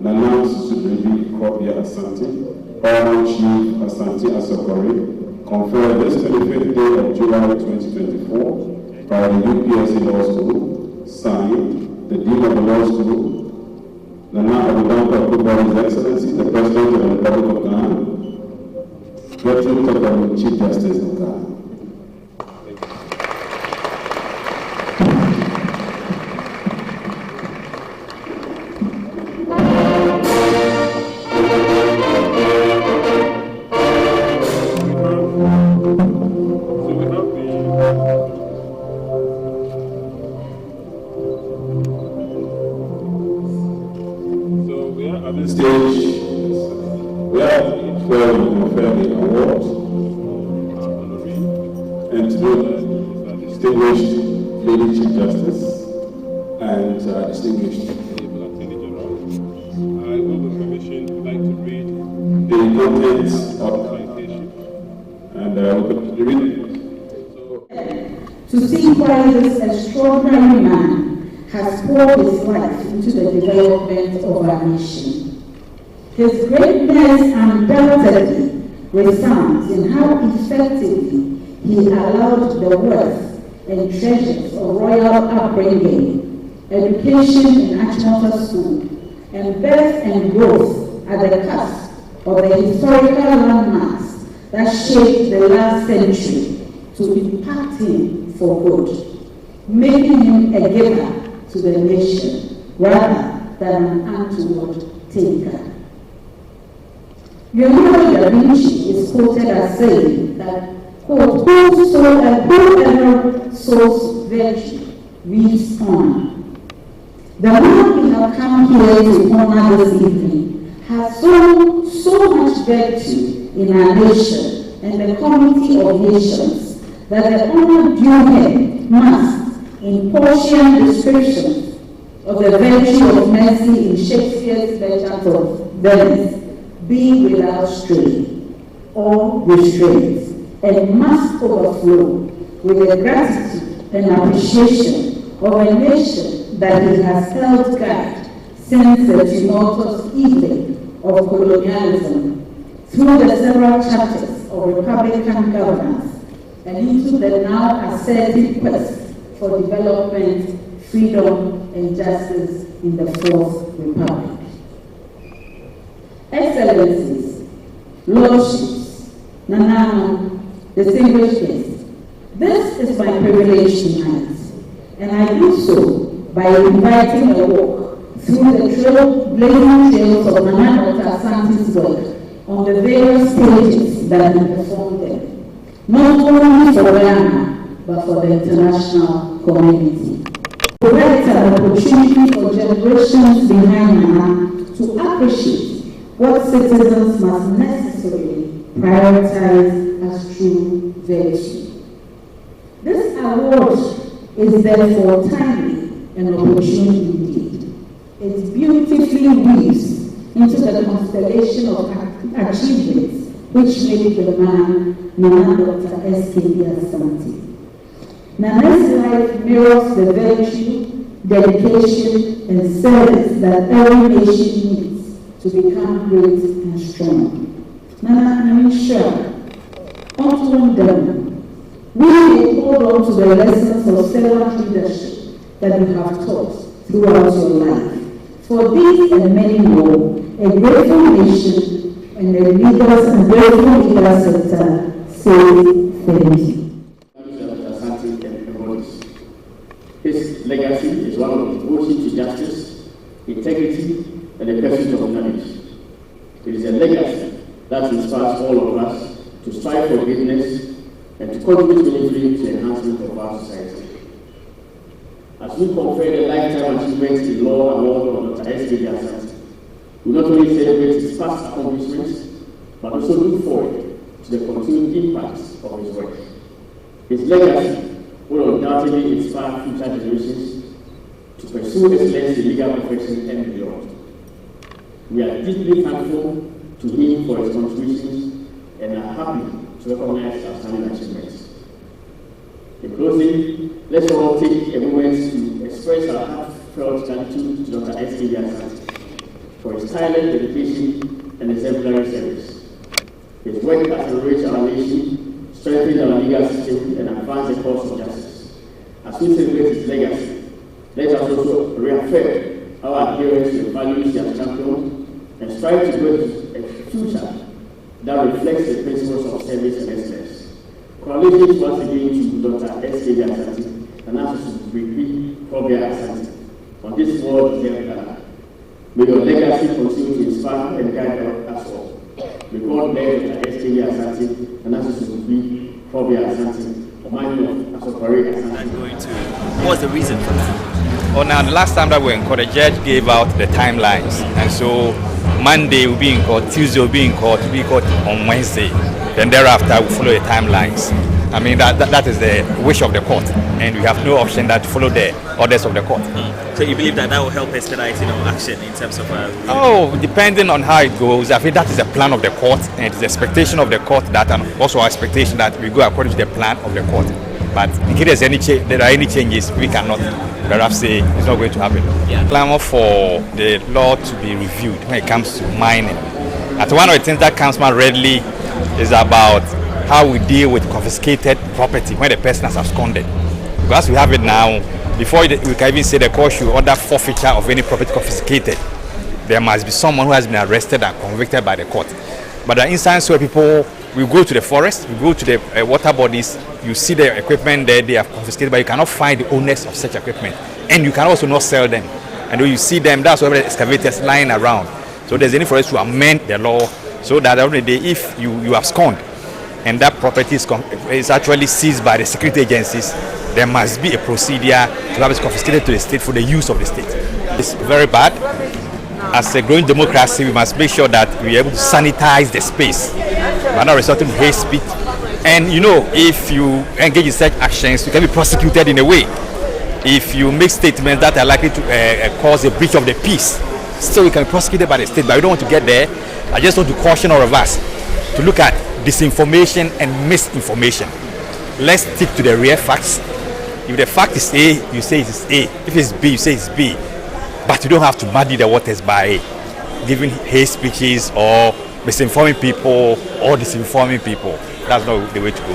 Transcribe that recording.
Nana SKB Asante, Paramount Chief Asante Asokore, conferred this 25th day of July 2024 by the UPSC Law School, signed the Dean of the Law School, Nana Abudanka Kuba, His Excellency, the President of the Republic of Ghana, Gertrude Takaru, Chief Justice of Ghana. At this stage, we have where we confer the award and to do the distinguished Lady Chief Justice and distinguished Attorney General. I will, with permission, would like to read the contents of the citation, and I will read it. To see why this extraordinary man has poured his life into the development of our nation. His greatness undoubtedly resounds in how effectively he allowed the wealth and treasures of royal upbringing, education in Achimota School, and birth and growth at the cusp of the historical landmarks that shaped the last century to impact him for good, making him a giver to the nation rather than an untoward taker. Leonardo da Vinci is quoted as saying that, quote, whoever sows virtue reaps honor. The man we have come here to honor this evening has sown so much virtue in our nation and the community of nations that the honor due him must, in Portian descriptions of the virtue of mercy in Shakespeare's Merchant of Venice, be without strain or restraint, and must overflow with the gratitude and appreciation of a nation that he has held guide since the tumultuous evening of colonialism, through the several chapters of republican governance, and into the now assertive quest for development, freedom, and justice in the Fourth Republic. Excellencies, Lordships, Nanano, distinguished guests, this is my privilege tonight, and I do so by inviting a walk through the blazing trails of Nana Asante's work on the various stages that he performed there, not only for Ghana, but for the international community. Provides an opportunity for generations behind Nana to appreciate what citizens must necessarily prioritize as true virtue. This award is therefore timely and opportune indeed. It beautifully weaves into the constellation of achievements which made the man Nana Dr. SKB Asante. Nana's life mirrors the virtue, dedication, and service that every nation needs to become great and strong. Nana, I'm sure, unto them, we will hold on to the lessons of servant leadership that you have taught throughout your life. For these and many more, a grateful nation and the leaders and grateful leader sector say thank you. His legacy is one of devotion to justice, integrity, and the pursuit of knowledge. It is a legacy that inspires all of us to strive for greatness and to contribute meaningfully to the enhancement of our society. As we confer the lifetime achievements in law award of Dr. SKB Asante, we not only celebrate his past accomplishments, but also look forward to the continued impact of his work. His legacy will undoubtedly inspire future generations to pursue excellence in legal profession and beyond. We are deeply thankful to him for his contributions and are happy to recognize our outstanding achievements. In closing, let's all take a moment to express our heartfelt gratitude to Dr. SKB Asante for his tireless dedication and exemplary service. His work has enriched our nation, strengthened our legal system, and advanced the cause of justice. As we celebrate his legacy, let us also reaffirm our adherence to the values he has championed and strive to build a future that reflects the principles of service and excellence. Congratulations once again to Dr. SKB Asante and Asokore Asante on this world-deserved honor. May your legacy continue to inspire and guide us all. May God bless Dr. SKB Asante and Asokore Asante, reminding of Asokore Asante. What's the reason for that? Well, now, the last time that we were in court, the judge gave out the timelines. And so Monday will be in court, Tuesday will be in court, will be in court on Wednesday. Then thereafter, we'll follow the timelines. I mean, that is the wish of the court. And we have no option that to follow the orders of the court. So you believe that will help expedite action in terms of... depending on how it goes, I think that is the plan of the court. And it's the expectation of the court that, and also our expectation that we go according to the plan of the court. But in case there are any changes, we cannot perhaps say it's not going to happen. Yeah. Clamor for the law to be reviewed when it comes to mining. And one of the things that comes more readily is about how we deal with confiscated property when the person has absconded. Because we have it now, before we can even say the court should order forfeiture of any property confiscated, there must be someone who has been arrested and convicted by the court. But there are instances where people will go to the forest, we go to the water bodies, you see the equipment there, they have confiscated, but you cannot find the owners of such equipment. And you can also not sell them. And when you see them, that's why the excavators lying around. So there's a need for us to amend the law so that every day, if you abscond and that property is actually seized by the security agencies, there must be a procedure to have it confiscated to the state for the use of the state. It's very bad. As a growing democracy, we must make sure that we are able to sanitize the space. We are not resorting to hate speech. And if you engage in such actions, you can be prosecuted in a way. If you make statements that are likely to cause a breach of the peace, still you can be prosecuted by the state. But we don't want to get there. I just want to caution all of us to look at disinformation and misinformation. Let's stick to the real facts. If the fact is A, you say it is A. If it's B, you say it's B. But you don't have to muddy the waters by giving hate speeches or misinforming people or disinforming people. That's not the way to go.